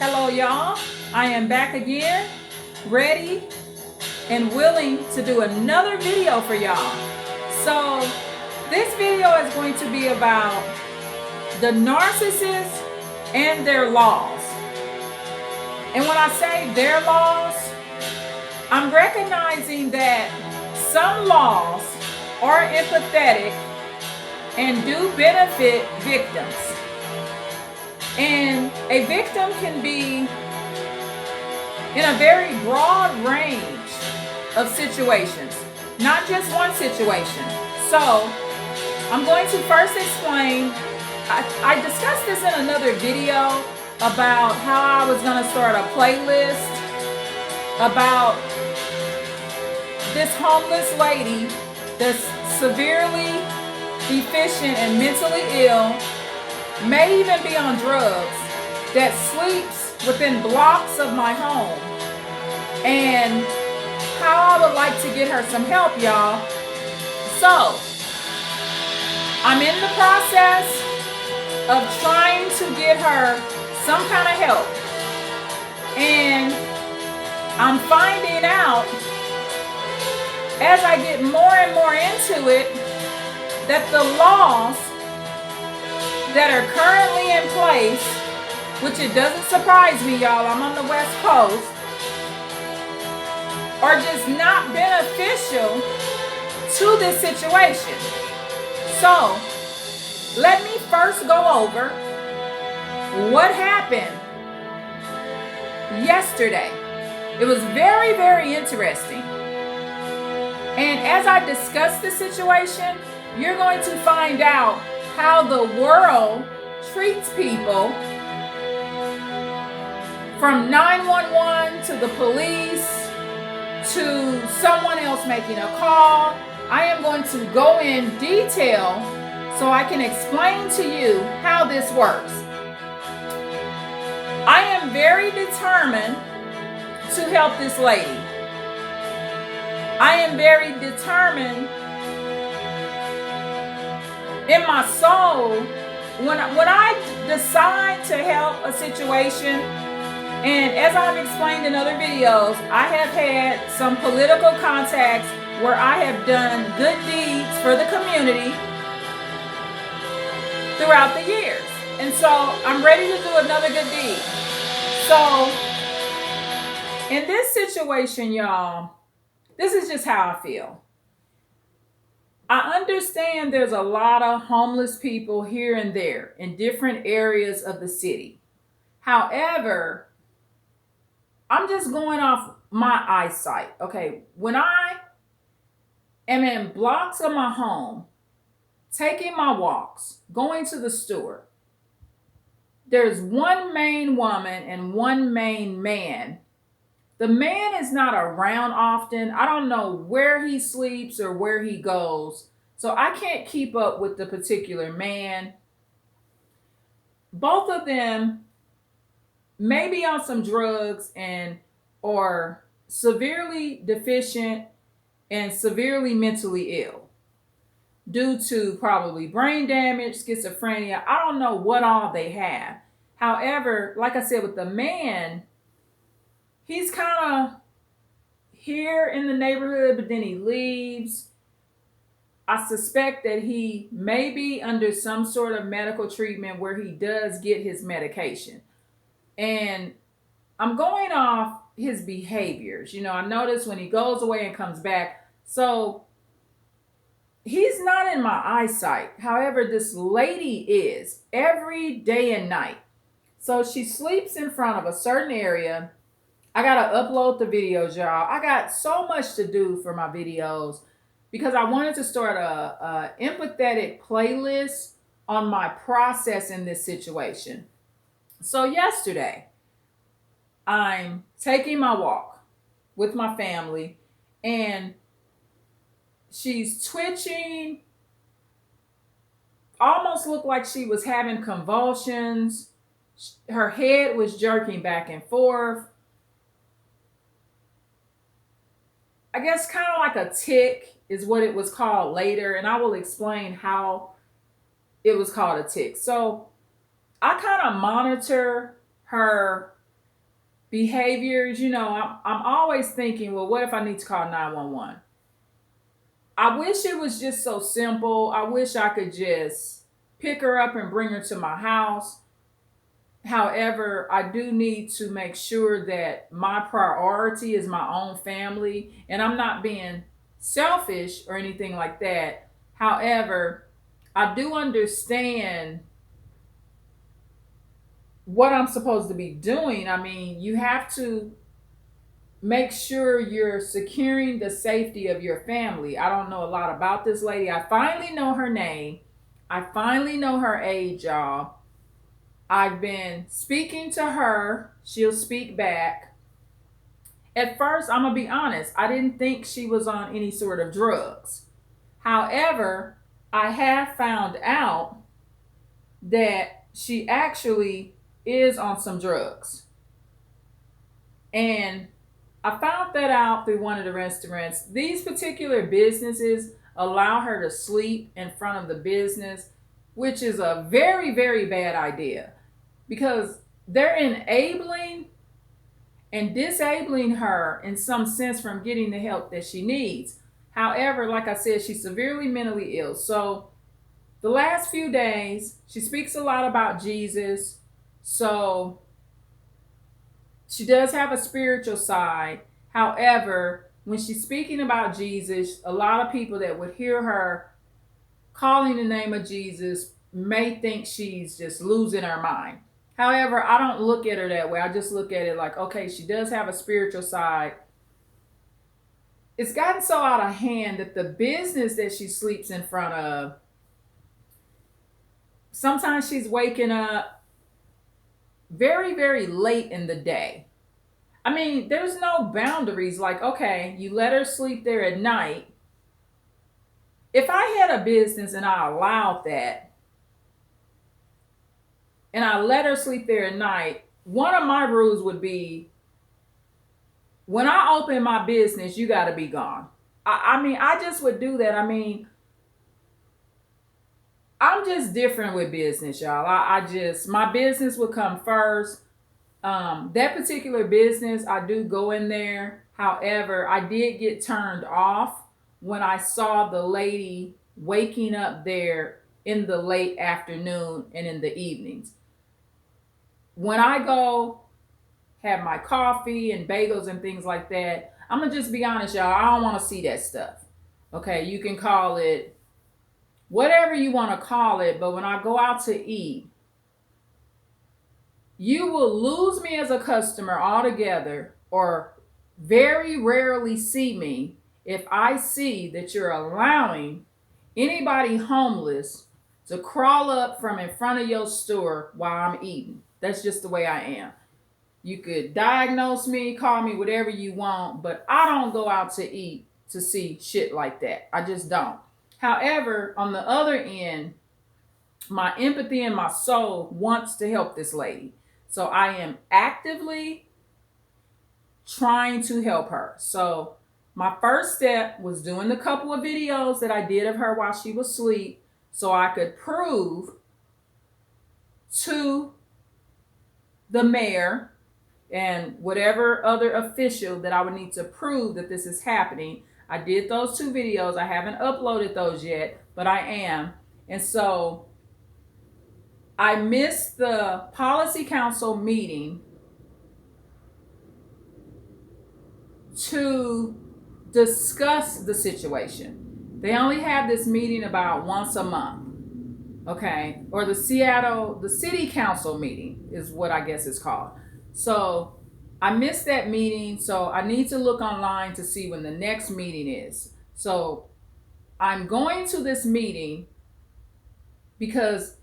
Hello, y'all. I am back again, ready and willing to do another video for y'all. So, this video is going to be about the narcissists and their laws. And when I say their laws, I'm recognizing that some laws are empathetic and do benefit victims. And a victim can be in a very broad range of situations, not just one situation. So I'm going to first explain, I discussed this in another video about how I was going to start a playlist about this homeless lady that's severely deficient and mentally ill, may even be on drugs, that sleeps within blocks of my home, and how I would like to get her some help, y'all. So, I'm in the process of trying to get her some kind of help, and I'm finding out as I get more and more into it that the laws that are currently in place, which it doesn't surprise me, y'all, I'm on the West Coast, are just not beneficial to this situation. So, let me first go over what happened yesterday. It was very, very interesting. And as I discuss the situation, you're going to find out how the world treats people, from 911 to the police to someone else making a call. I am going to go in detail so I can explain to you how this works. I am very determined to help this lady. I am very determined in my soul. When I decide to help a situation, and as I've explained in other videos, I have had some political contacts where I have done good deeds for the community throughout the years. And so I'm ready to do another good deed. So in this situation, y'all, this is just how I feel. I understand there's a lot of homeless people here and there in different areas of the city. However, I'm just going off my eyesight. Okay, when I am in blocks of my home, taking my walks, going to the store, there's one main woman and one main man. The man is not around often. I don't know where he sleeps or where he goes, so I can't keep up with the particular man. Both of them may be on some drugs and or severely deficient and severely mentally ill due to probably brain damage, schizophrenia. I don't know what all they have. However, like I said, with the man, he's kind of here in the neighborhood, but then he leaves. I suspect that he may be under some sort of medical treatment where he does get his medication. And I'm going off his behaviors. I notice when he goes away and comes back. So he's not in my eyesight. However, this lady is every day and night. So she sleeps in front of a certain area. I gotta upload the videos, y'all. I got so much to do for my videos because I wanted to start a empathetic playlist on my process in this situation. So yesterday, I'm taking my walk with my family, and she's twitching, almost looked like she was having convulsions. Her head was jerking back and forth. I guess kind of like a tic is what it was called later, and I will explain how it was called a tic. So I kind of monitor her behaviors. I'm always thinking, well, what if I need to call 911? I wish it was just so simple. I wish I could just pick her up and bring her to my house. However, I do need to make sure that my priority is my own family, and I'm not being selfish or anything like that. However, I do understand what I'm supposed to be doing. I mean, you have to make sure you're securing the safety of your family. I don't know a lot about this lady. I finally know her name. I finally know her age, y'all. I've been speaking to her. She'll speak back. At first, I'm going to be honest, I didn't think she was on any sort of drugs. However, I have found out that she actually is on some drugs. And I found that out through one of the restaurants. These particular businesses allow her to sleep in front of the business, which is a very, very bad idea because they're enabling and disabling her in some sense from getting the help that she needs. However, like I said, she's severely mentally ill. So the last few days, she speaks a lot about Jesus. So she does have a spiritual side. However, when she's speaking about Jesus, a lot of people that would hear her calling the name of Jesus may think she's just losing her mind. However, I don't look at her that way. I just look at it like, okay, she does have a spiritual side. It's gotten so out of hand that the business that she sleeps in front of, sometimes she's waking up very, very late in the day. I mean, there's no boundaries. Like, okay, you let her sleep there at night. If I had a business and I allowed that, and I let her sleep there at night, one of my rules would be, when I open my business, you got to be gone. I mean, I just would do that. I mean, I'm just different with business, y'all. My business would come first. That particular business, I do go in there. However, I did get turned off when I saw the lady waking up there in the late afternoon and in the evenings. When I go have my coffee and bagels and things like that, I'm going to just be honest, y'all. I don't want to see that stuff. Okay, you can call it whatever you want to call it, but when I go out to eat, you will lose me as a customer altogether or very rarely see me if I see that you're allowing anybody homeless to crawl up from in front of your store while I'm eating. That's just the way I am. You could diagnose me, call me whatever you want, but I don't go out to eat to see shit like that. I just don't. However, on the other end, my empathy and my soul wants to help this lady. So I am actively trying to help her. So my first step was doing the couple of videos that I did of her while she was asleep so I could prove to the mayor and whatever other official that I would need to prove that this is happening. I did those 2 videos. I haven't uploaded those yet, but I am. And so I missed the policy council meeting to discuss the situation. They only have this meeting about once a month. Okay, or the city council meeting is what I guess it's called. So I missed that meeting, so I need to look online to see when the next meeting is. So I'm going to this meeting because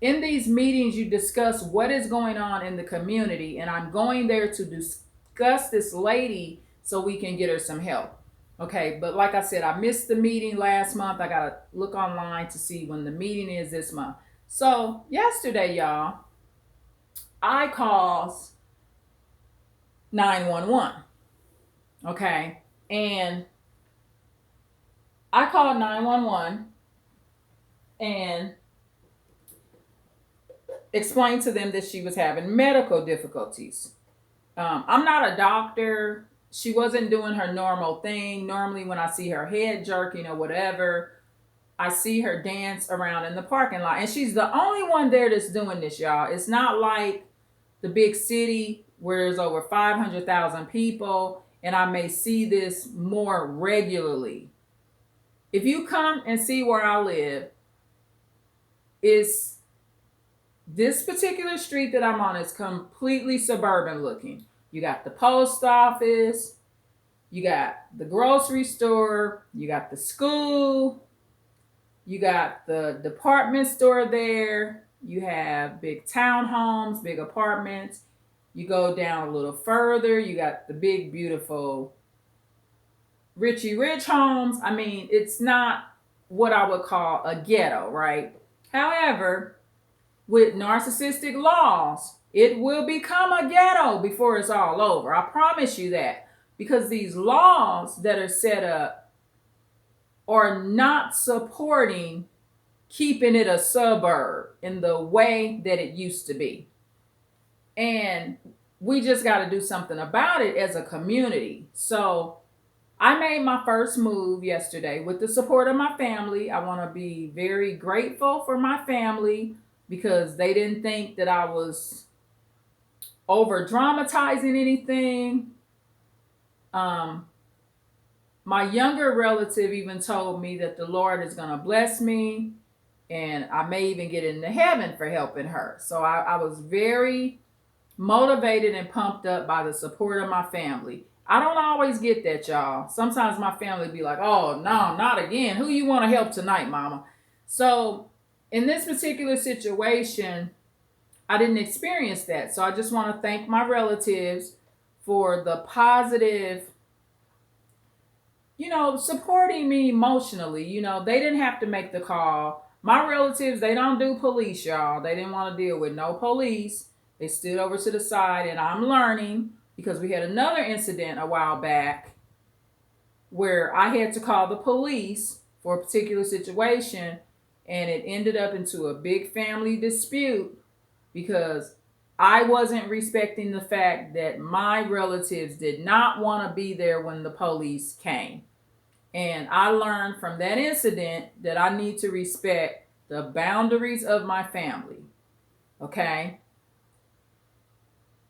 in these meetings you discuss what is going on in the community, and I'm going there to discuss this lady so we can get her some help. Okay, but like I said, I missed the meeting last month. I gotta look online to see when the meeting is this month. So yesterday, y'all, I called 911. Okay, and I called 911 and explained to them that she was having medical difficulties. I'm not a doctor. She wasn't doing her normal thing. Normally, when I see her head jerking or whatever, I see her dance around in the parking lot. And she's the only one there that's doing this, y'all. It's not like the big city where there's over 500,000 people, and I may see this more regularly. If you come and see where I live, it's this particular street that I'm on is completely suburban looking. You got the post office, you got the grocery store, you got the school, you got the department store there, you have big townhomes, big apartments. You go down a little further, you got the big, beautiful Richie Rich homes. I mean, it's not what I would call a ghetto, right? However, with narcissistic laws, it will become a ghetto before it's all over. I promise you that. Because these laws that are set up are not supporting keeping it a suburb in the way that it used to be. And we just got to do something about it as a community. So I made my first move yesterday with the support of my family. I want to be very grateful for my family because they didn't think that I was over dramatizing anything. Um, my younger relative even told me that the Lord is going to bless me and I may even get into heaven for helping her. So I was very motivated and pumped up by the support of my family. I don't always get that, y'all. Sometimes my family be like, oh, no, not again. Who you want to help tonight, mama? So in this particular situation, I didn't experience that. So I just want to thank my relatives for the positive, supporting me emotionally. They didn't have to make the call. My relatives, they don't do police, y'all. They didn't want to deal with no police. They stood over to the side, and I'm learning because we had another incident a while back where I had to call the police for a particular situation, and it ended up into a big family dispute because I wasn't respecting the fact that my relatives did not want to be there when the police came. And I learned from that incident that I need to respect the boundaries of my family. Okay?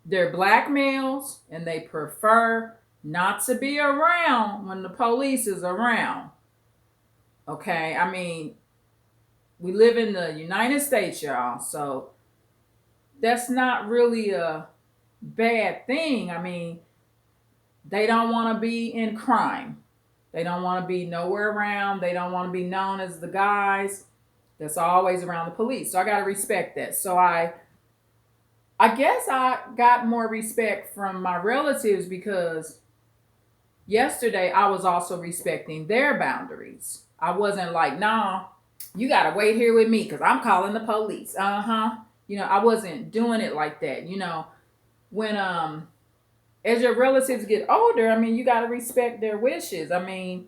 They're black males and they prefer not to be around when the police is around. Okay? I mean, we live in the United States, y'all. So that's not really a bad thing. I mean, they don't want to be in crime. They don't want to be nowhere around. They don't want to be known as the guys that's always around the police. So I got to respect that. So I guess I got more respect from my relatives because yesterday I was also respecting their boundaries. I wasn't like, nah, you got to wait here with me because I'm calling the police. I wasn't doing it like that. When as your relatives get older, I mean, you got to respect their wishes. I mean,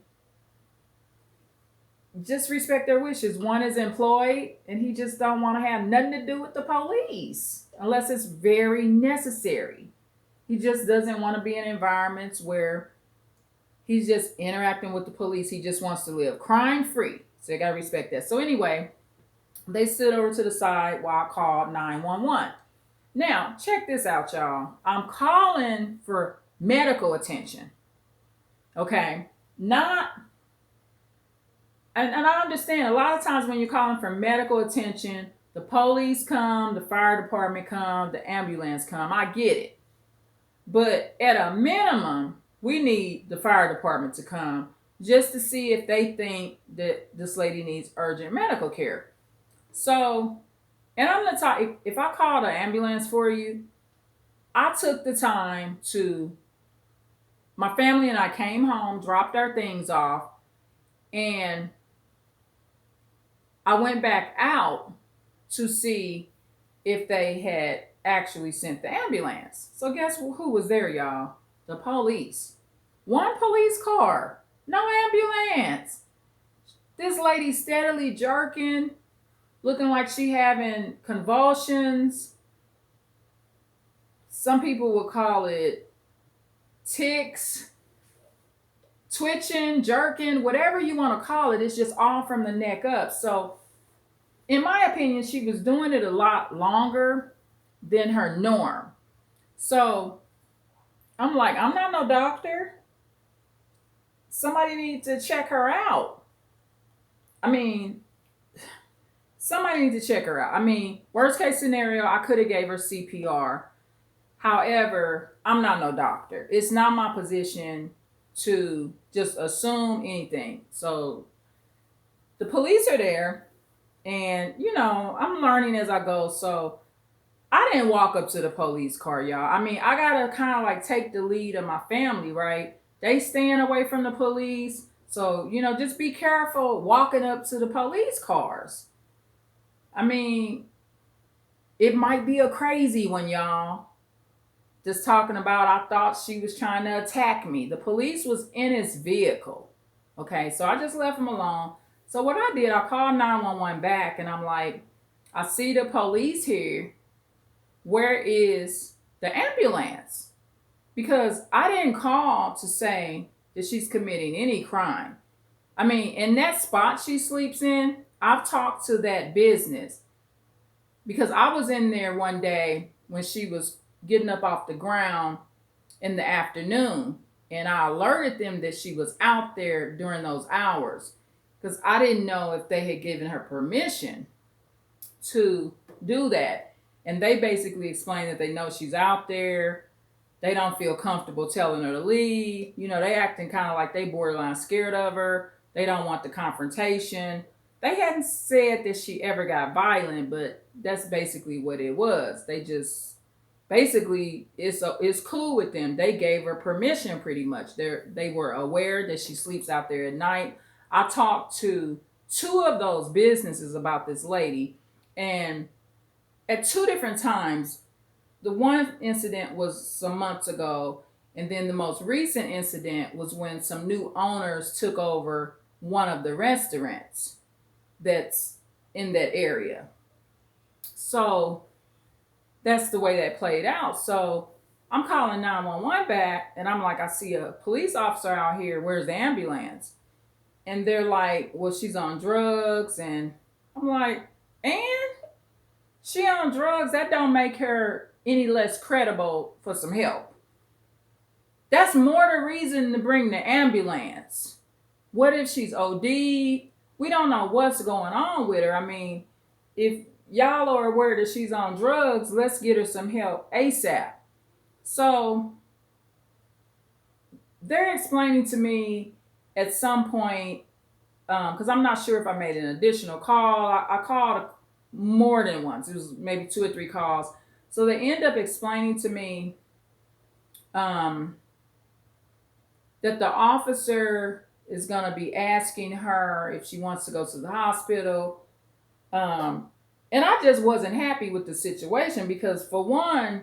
just respect their wishes. One is employed and he just don't want to have nothing to do with the police unless it's very necessary. He just doesn't want to be in environments where he's just interacting with the police. He just wants to live crime free. So you got to respect that. So anyway, they stood over to the side while I called 911. Now, check this out, y'all. I'm calling for medical attention. Okay? Not, and I understand a lot of times when you're calling for medical attention, the police come, the fire department come, the ambulance come. I get it. But at a minimum, we need the fire department to come just to see if they think that this lady needs urgent medical care. So, and I'm going to talk, if I called an ambulance for you, I took the time my family and I came home, dropped our things off, and I went back out to see if they had actually sent the ambulance. So guess who was there, y'all? The police. One police car, no ambulance. This lady steadily jerking, looking like she having convulsions. some people would call it tics, twitching, jerking, whatever you want to call it. It's just all from the neck up. So, in my opinion, she was doing it a lot longer than her norm. So, I'm like, I'm not no doctor. Somebody needs to check her out. I mean, somebody needs to check her out. I mean, worst case scenario, I could have gave her CPR. However, I'm not no doctor. It's not my position to just assume anything. So the police are there, and I'm learning as I go. So I didn't walk up to the police car, y'all. I mean, I gotta kind of like take the lead of my family, right? They staying away from the police. So, just be careful walking up to the police cars. I mean, it might be a crazy one, y'all. Just talking about, I thought she was trying to attack me. The police was in his vehicle. Okay, so I just left him alone. So what I did, I called 911 back, and I'm like, I see the police here. Where is the ambulance? Because I didn't call to say that she's committing any crime. I mean, in that spot she sleeps in, I've talked to that business because I was in there one day when she was getting up off the ground in the afternoon, and I alerted them that she was out there during those hours because I didn't know if they had given her permission to do that. And they basically explained that they know she's out there. They don't feel comfortable telling her to leave. They acting kind of like they borderline scared of her. They don't want the confrontation. They hadn't said that she ever got violent, but that's basically what it was. They just basically it's cool with them. They gave her permission pretty much. They were aware that she sleeps out there at night. I talked to two of those businesses about this lady, and at two different times. The one incident was some months ago, and then the most recent incident was when some new owners took over one of the restaurants that's in that area. So that's the way that played out. So I'm calling 911 back, and I'm like, I see a police officer out here. Where's the ambulance? And they're like, well, she's on drugs. And I'm like, and she on drugs? That don't make her any less credible for some help. That's more the reason to bring the ambulance. What if she's OD? We don't know what's going on with her. I mean, if y'all are aware that she's on drugs, let's get her some help ASAP. So they're explaining to me at some point, because I'm not sure if I made an additional call. I called more than once. It was maybe 2 or 3 calls. So they end up explaining to me that the officer is going to be asking her if she wants to go to the hospital. And I just wasn't happy with the situation because, for one,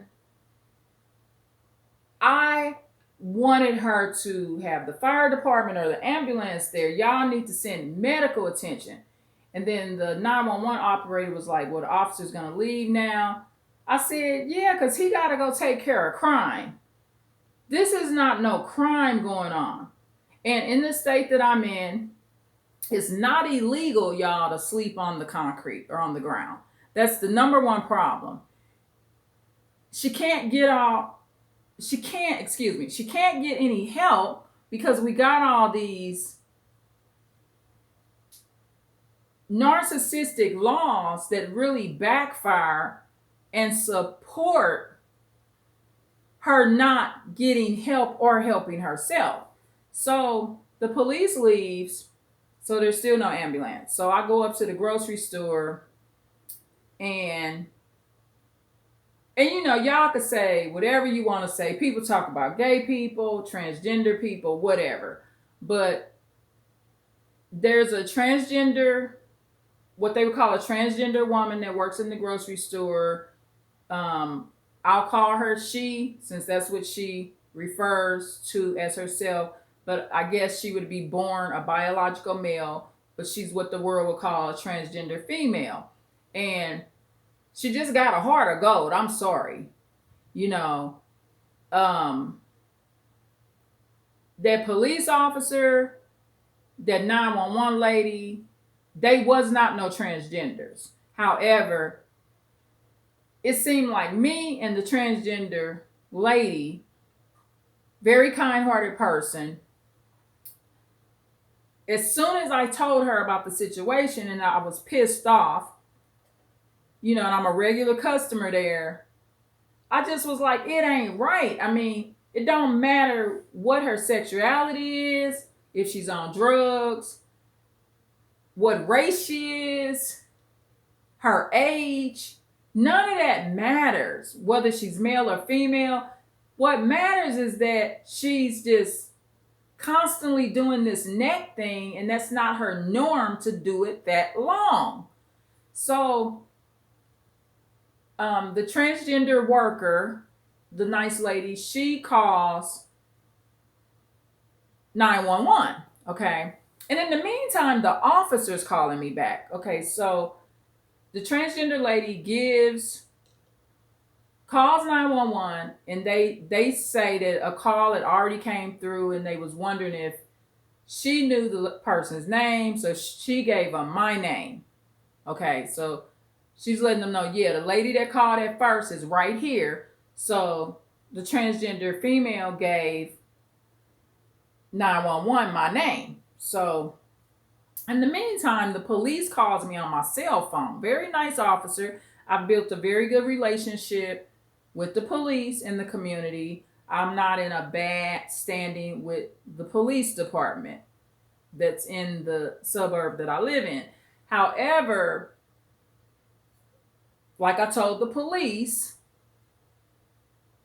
I wanted her to have the fire department or the ambulance there. Y'all need to send medical attention. And then the 911 operator was like, well, the officer's going to leave now. I said, yeah, because he got to go take care of crime. This is not no crime going on. And in the state that I'm in, it's not illegal, y'all, to sleep on the concrete or on the ground. That's the number one problem. She can't get any help because we got all these narcissistic laws that really backfire and support her not getting help or helping herself. So the police leaves, so there's still no ambulance. So I go up to the grocery store, and y'all could say whatever you want to say. People talk about gay people, transgender people, whatever. But there's a transgender, what they would call a transgender woman that works in the grocery store. I'll call her she, since that's what she refers to as herself. But I guess she would be born a biological male, but she's what the world would call a transgender female. And she just got a heart of gold. I'm sorry. You know, um, that police officer, that 911 lady, they was not no transgenders. However, it seemed like me and the transgender lady, very kind-hearted person, as soon as I told her about the situation and I was pissed off, and I'm a regular customer there, I just was like, it ain't right. I mean, it don't matter what her sexuality is, if she's on drugs, what race she is, her age. None of that matters, whether she's male or female. What matters is that she's just constantly doing this neck thing, and that's not her norm to do it that long. So, the transgender worker, the nice lady, she calls 911. Okay. And in the meantime, the officer's calling me back. Okay. So the transgender lady calls 911, and they say that a call had already came through, and they was wondering if she knew the person's name. So she gave them my name. Okay. So she's letting them know, yeah, the lady that called at first is right here. So the transgender female gave 911 my name. So in the meantime, the police calls me on my cell phone. Very nice officer. I've built a very good relationship with the police in the community. I'm not in a bad standing with the police department that's in the suburb that I live in. However, like I told the police,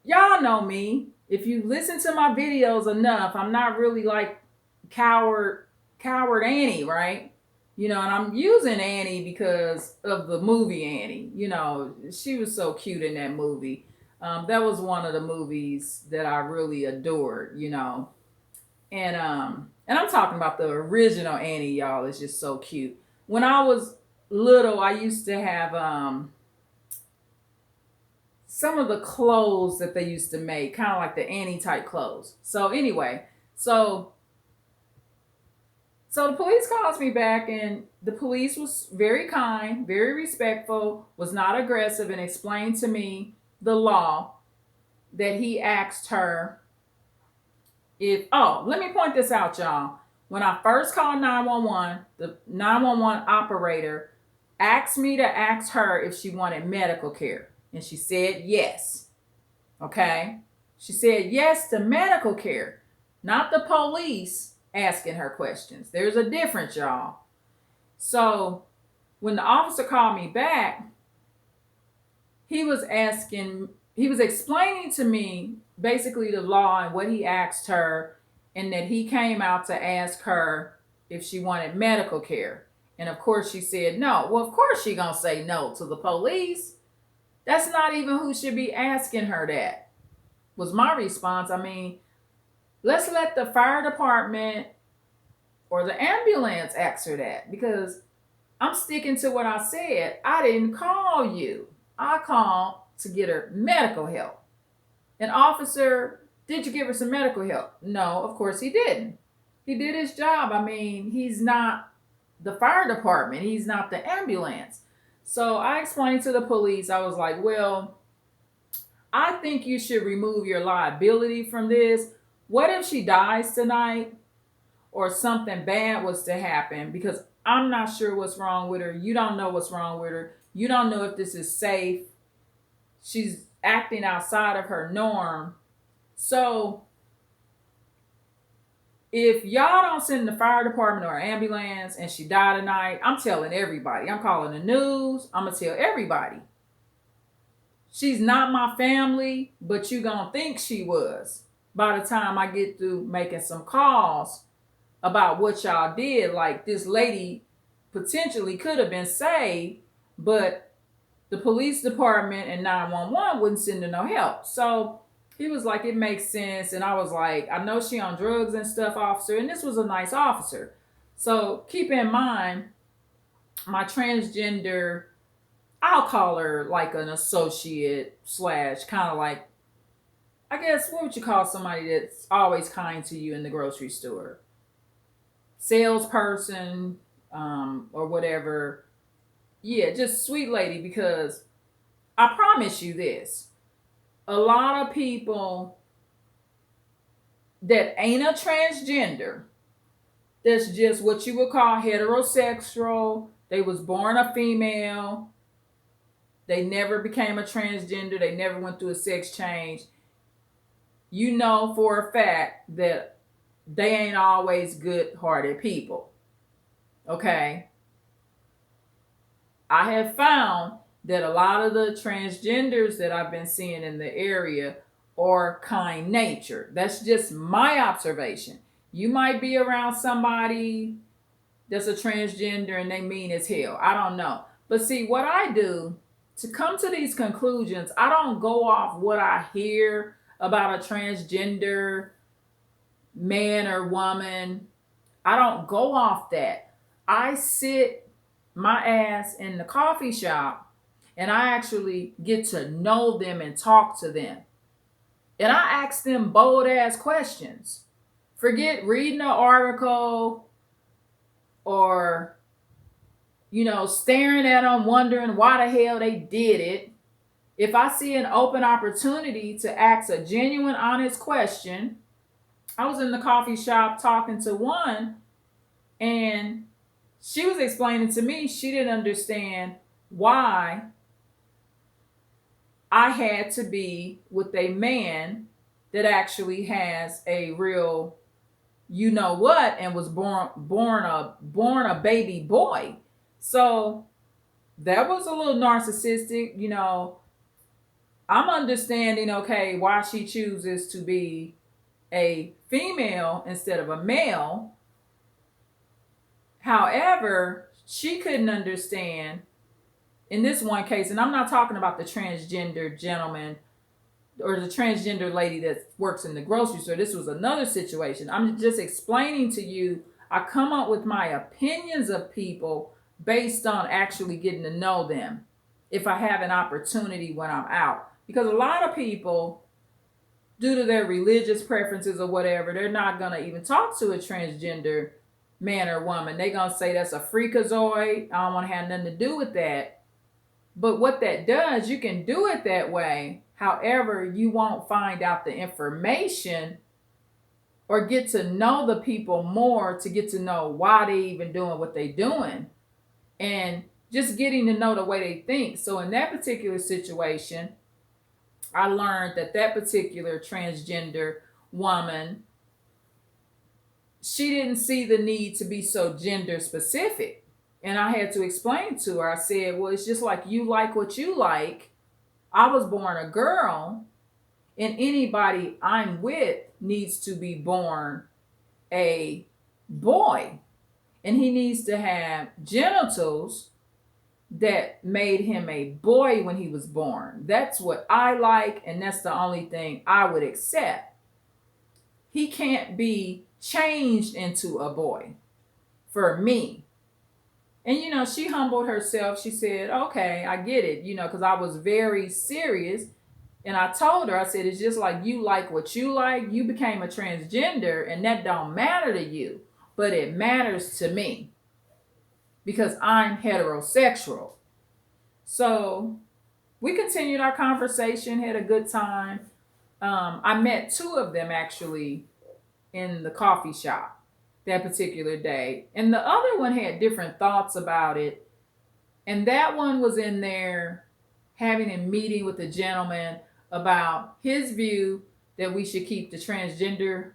y'all know me. If you listen to my videos enough, I'm not really like coward Annie, right? And I'm using Annie because of the movie Annie. She was so cute in that movie. That was one of the movies that I really adored. And I'm talking about the original Annie, y'all. It's just so cute. When I was little, I used to have some of the clothes that they used to make, kind of like the Annie type clothes. So anyway, so the police calls me back, and the police was very kind, very respectful, was not aggressive, and explained to me the law that he asked her let me point this out, y'all. When I first called 911, the 911 operator asked me to ask her if she wanted medical care. And she said yes. Okay? She said yes to medical care, not the police asking her questions. There's a difference, y'all. So when the officer called me back, he was explaining to me basically the law and what he asked her, and that he came out to ask her if she wanted medical care. And of course she said no. Well, of course she gonna say no to the police. That's not even who should be asking her that, was my response. I mean, let's let the fire department or the ambulance ask her that, because I'm sticking to what I said. I didn't call you. I called to get her medical help. An officer, did you give her some medical help? No, of course he didn't. He did his job. I mean, he's not the fire department. He's not the ambulance. So I explained to the police, I was like, well, I think you should remove your liability from this. What if she dies tonight, or something bad was to happen? Because I'm not sure what's wrong with her. You don't know what's wrong with her. You don't know if this is safe. She's acting outside of her norm. So if y'all don't send the fire department or ambulance and she died tonight, I'm telling everybody. I'm calling the news. I'm going to tell everybody. She's not my family, but you going to think she was by the time I get through making some calls about what y'all did. Like, this lady potentially could have been saved, but the police department and 911 wouldn't send her no help. So he was like, it makes sense. And I was like, I know she on drugs and stuff, officer. And this was a nice officer. So keep in mind, my transgender, I'll call her like an associate slash kind of like I guess, what would you call somebody that's always kind to you in the grocery store? Salesperson, or whatever. Yeah, just sweet lady, because I promise you this. A lot of people that ain't a transgender, that's just what you would call heterosexual. They was born a female. They never became a transgender. They never went through a sex change. You know for a fact that they ain't always good hearted people. Okay. I have found that a lot of the transgenders that I've been seeing in the area are kind natured. That's just my observation. You might be around somebody that's a transgender and they mean as hell. I don't know. But see, what I do to come to these conclusions, I don't go off what I hear about a transgender man or woman. I don't go off that. I sit my ass in the coffee shop and I actually get to know them and talk to them. And I ask them bold ass questions. Forget reading an article or, staring at them, wondering why the hell they did it. If I see an open opportunity to ask a genuine, honest question, I was in the coffee shop talking to one, and she was explaining to me she didn't understand why I had to be with a man that actually has a real, you know what, and was born a baby boy. So that was a little narcissistic. I'm understanding, okay, why she chooses to be a female instead of a male. However, she couldn't understand in this one case, and I'm not talking about the transgender gentleman or the transgender lady that works in the grocery store. This was another situation. I'm just explaining to you, I come up with my opinions of people based on actually getting to know them if I have an opportunity when I'm out. Because a lot of people, due to their religious preferences or whatever, they're not going to even talk to a transgender man or woman. They're going to say that's a freakazoid. I don't want to have nothing to do with that. But what that does, you can do it that way. However, you won't find out the information or get to know the people more to get to know why they even doing what they doing. And just getting to know the way they think. So in that particular situation, I learned that that particular transgender woman, she didn't see the need to be so gender specific. And I had to explain to her, I said, well, it's just like you like what you like. I was born a girl, and anybody I'm with needs to be born a boy. And he needs to have genitals that made him a boy when he was born. That's what I like, and that's the only thing I would accept. He can't be changed into a boy for me. And she humbled herself. She said, okay, I get it, because I was very serious. And I told her, I said, it's just like you like what you like. You became a transgender, and that don't matter to you, but it matters to me because I'm heterosexual. So we continued our conversation, had a good time. I met two of them actually in the coffee shop that particular day. And the other one had different thoughts about it. And that one was in there having a meeting with a gentleman about his view that we should keep the transgender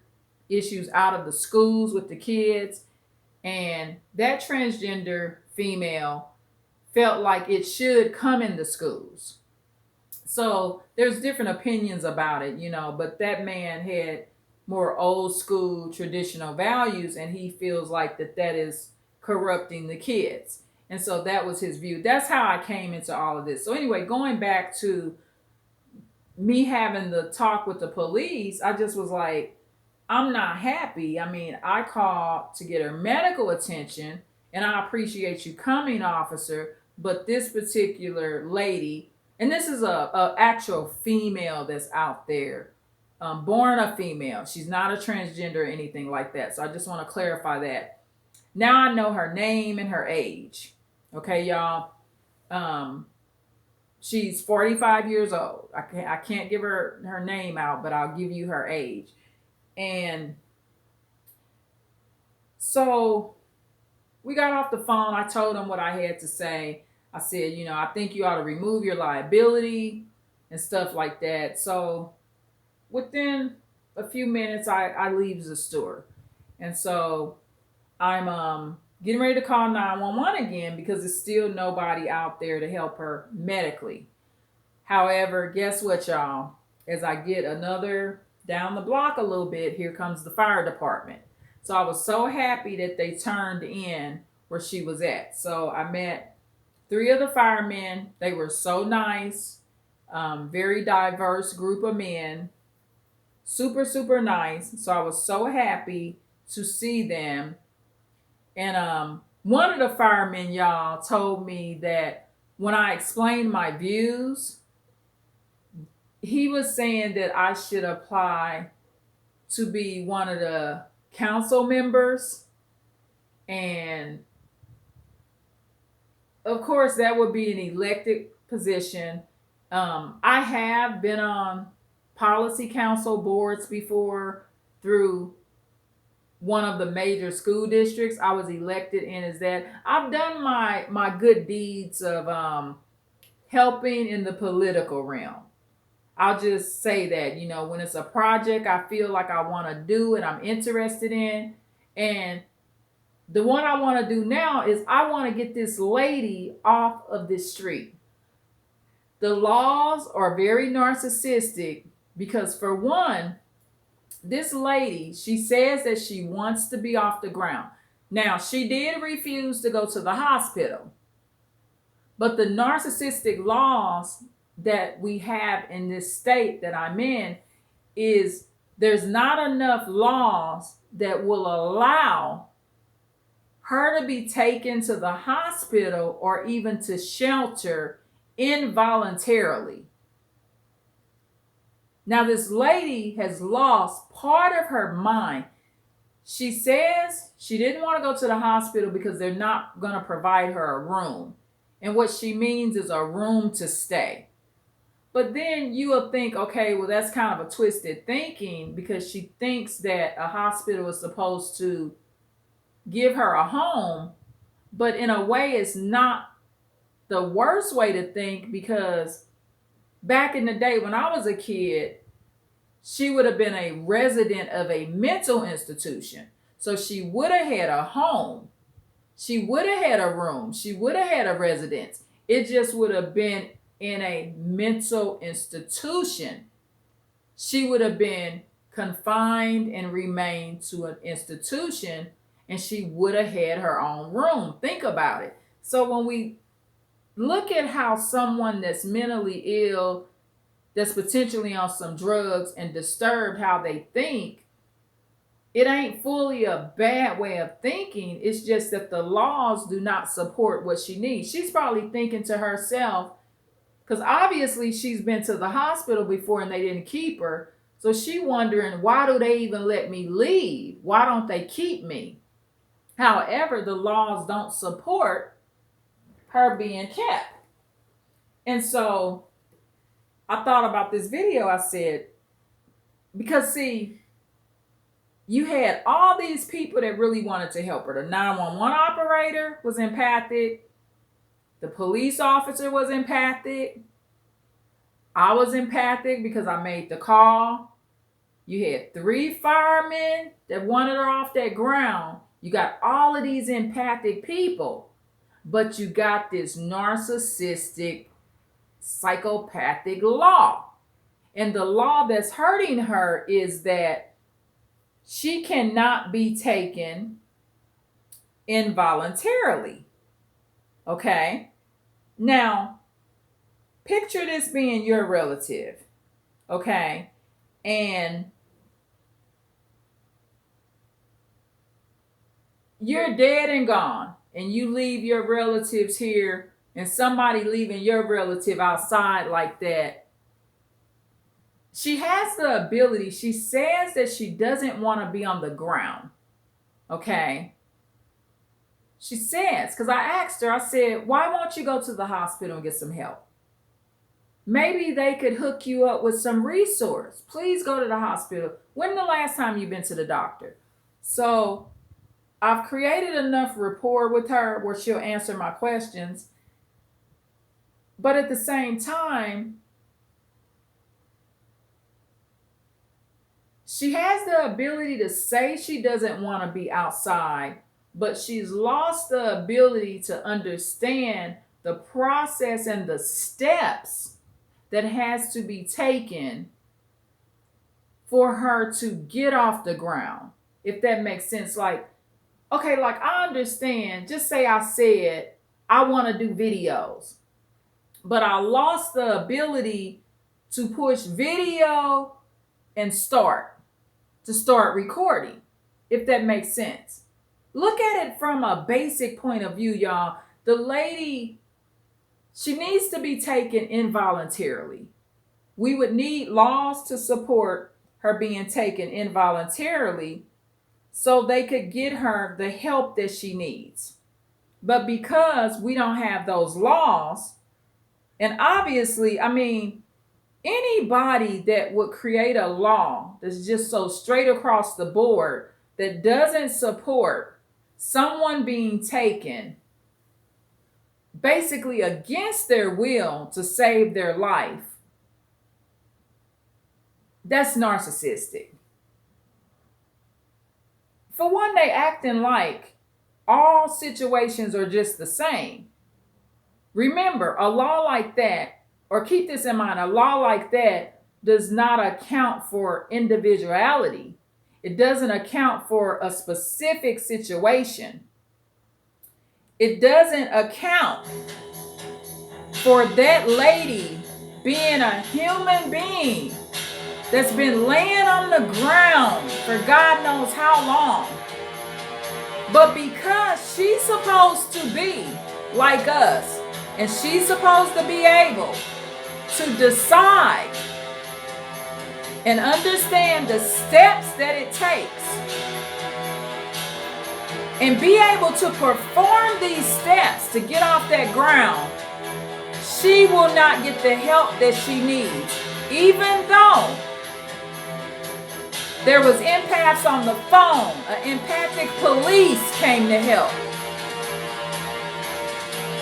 issues out of the schools with the kids. And that transgender female felt like it should come in the schools. So there's different opinions about it, but that man had more old school traditional values, and he feels like that is corrupting the kids. And so that was his view. That's how I came into all of this. So anyway, going back to me having the talk with the police, I just was like, I'm not happy. I mean, I called to get her medical attention, and I appreciate you coming, officer. But this particular lady, and this is a actual female that's out there, born a female. She's not a transgender or anything like that. So I just want to clarify that. Now I know her name and her age. Okay, y'all. She's 45 years old. I can't give her name out, but I'll give you her age. And so we got off the phone. I told him what I had to say. I said, I think you ought to remove your liability and stuff like that. So within a few minutes, I leave the store. And so I'm getting ready to call 911 again because there's still nobody out there to help her medically. However, guess what, y'all? As I get another down the block a little bit, here comes the fire department. So I was so happy that they turned in where she was at. So I met 3 of the firemen. They were so nice, very diverse group of men, super, super nice. So I was so happy to see them. And one of the firemen, y'all, told me that when I explained my views, he was saying that I should apply to be one of the council members. And of course, that would be an elected position. I have been on policy council boards before through one of the major school districts. I was elected in as that. I've done my good deeds of helping in the political realm. I'll just say that, when it's a project I feel like I want to do and I'm interested in. And the one I want to do now is I want to get this lady off of this street. The laws are very narcissistic because, for one, this lady, she says that she wants to be off the ground. Now, she did refuse to go to the hospital. But the narcissistic laws that we have in this state that I'm in is there's not enough laws that will allow her to be taken to the hospital or even to shelter involuntarily. Now, this lady has lost part of her mind. She says she didn't want to go to the hospital because they're not going to provide her a room. And what she means is a room to stay. But then you will think, okay, well, that's kind of a twisted thinking because she thinks that a hospital is supposed to give her a home. But in a way, it's not the worst way to think, because back in the day when I was a kid, she would have been a resident of a mental institution. So she would have had a home. She would have had a room. She would have had a residence. It just would have been in a mental institution. She would have been confined and remained to an institution, and she would have had her own room. Think about it. So when we look at how someone that's mentally ill, that's potentially on some drugs and disturbed how they think, it ain't fully a bad way of thinking. It's just that the laws do not support what she needs. She's probably thinking to herself, because obviously she's been to the hospital before and they didn't keep her. So she wondering, why do they even let me leave? Why don't they keep me? However, the laws don't support her being kept. And so I thought about this video. I said, because see, you had all these people that really wanted to help her. The 911 operator was empathic. The police officer was empathic. I was empathic because I made the call. You had 3 firemen that wanted her off that ground. You got all of these empathic people, but you got this narcissistic, psychopathic law. And the law that's hurting her is that she cannot be taken involuntarily. Okay? Now, picture this being your relative. Okay? And you're dead and gone, and you leave your relatives here, and somebody leaving your relative outside like that, She has the ability, she says that she doesn't want to be on the ground. Okay. She says, because I asked her, I said, why won't you go to the hospital and get some help? Maybe they could hook you up with some resource. Please go to the hospital. When the last time you've been to the doctor? So I've created enough rapport with her where she'll answer my questions. But at the same time, she has the ability to say she doesn't want to be outside, but she's lost the ability to understand the process and the steps that has to be taken for her to get off the ground. If that makes sense. Like, okay, like I understand, just say I said, I want to do videos, but I lost the ability to push video and start recording, if that makes sense. Look at it from a basic point of view, y'all. The lady, she needs to be taken involuntarily. We would need laws to support her being taken involuntarily so they could get her the help that she needs. But because we don't have those laws, and obviously, I mean, anybody that would create a law that's just so straight across the board that doesn't support someone being taken basically against their will to save their life, that's narcissistic. For one, they acting like all situations are just the same. Remember, a law like that, or keep this in mind, a law like that does not account for individuality. It doesn't account for a specific situation. It doesn't account for that lady being a human being that's been laying on the ground for God knows how long. But because she's supposed to be like us, and she's supposed to be able to decide and understand the steps that it takes and be able to perform these steps to get off that ground, she will not get the help that she needs, even though there was empaths on the phone. An empathic police came to help.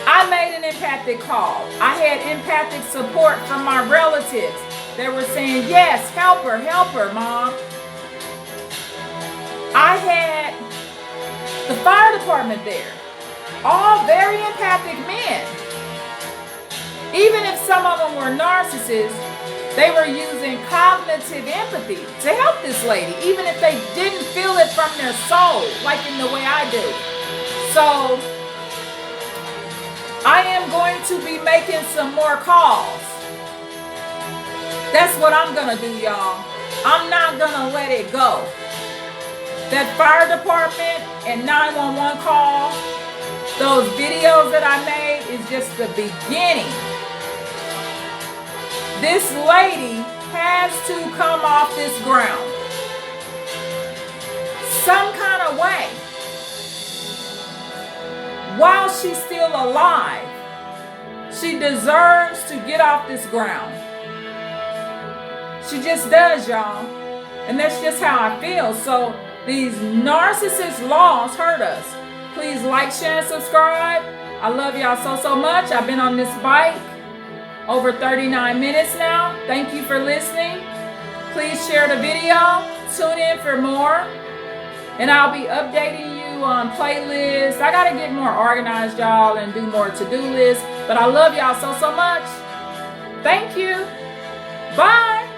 I made an empathic call. I had empathic support from my relatives. They were saying, yes, help her, Mom. I had the fire department there. All very empathic men. Even if some of them were narcissists, they were using cognitive empathy to help this lady, even if they didn't feel it from their soul, like in the way I do. So I am going to be making some more calls. That's what I'm going to do, y'all. I'm not going to let it go. That fire department and 911 call, those videos that I made is just the beginning. This lady has to come off this ground some kind of way. While she's still alive, she deserves to get off this ground. She just does, y'all. And that's just how I feel. So these narcissist laws hurt us. Please like, share, and subscribe. I love y'all so much. I've been on this bike over 39 minutes now. Thank you for listening. Please share the video. Tune in for more. And I'll be updating you on playlists. I got to get more organized, y'all, and do more to-do lists. But I love y'all so much. Thank you. Bye.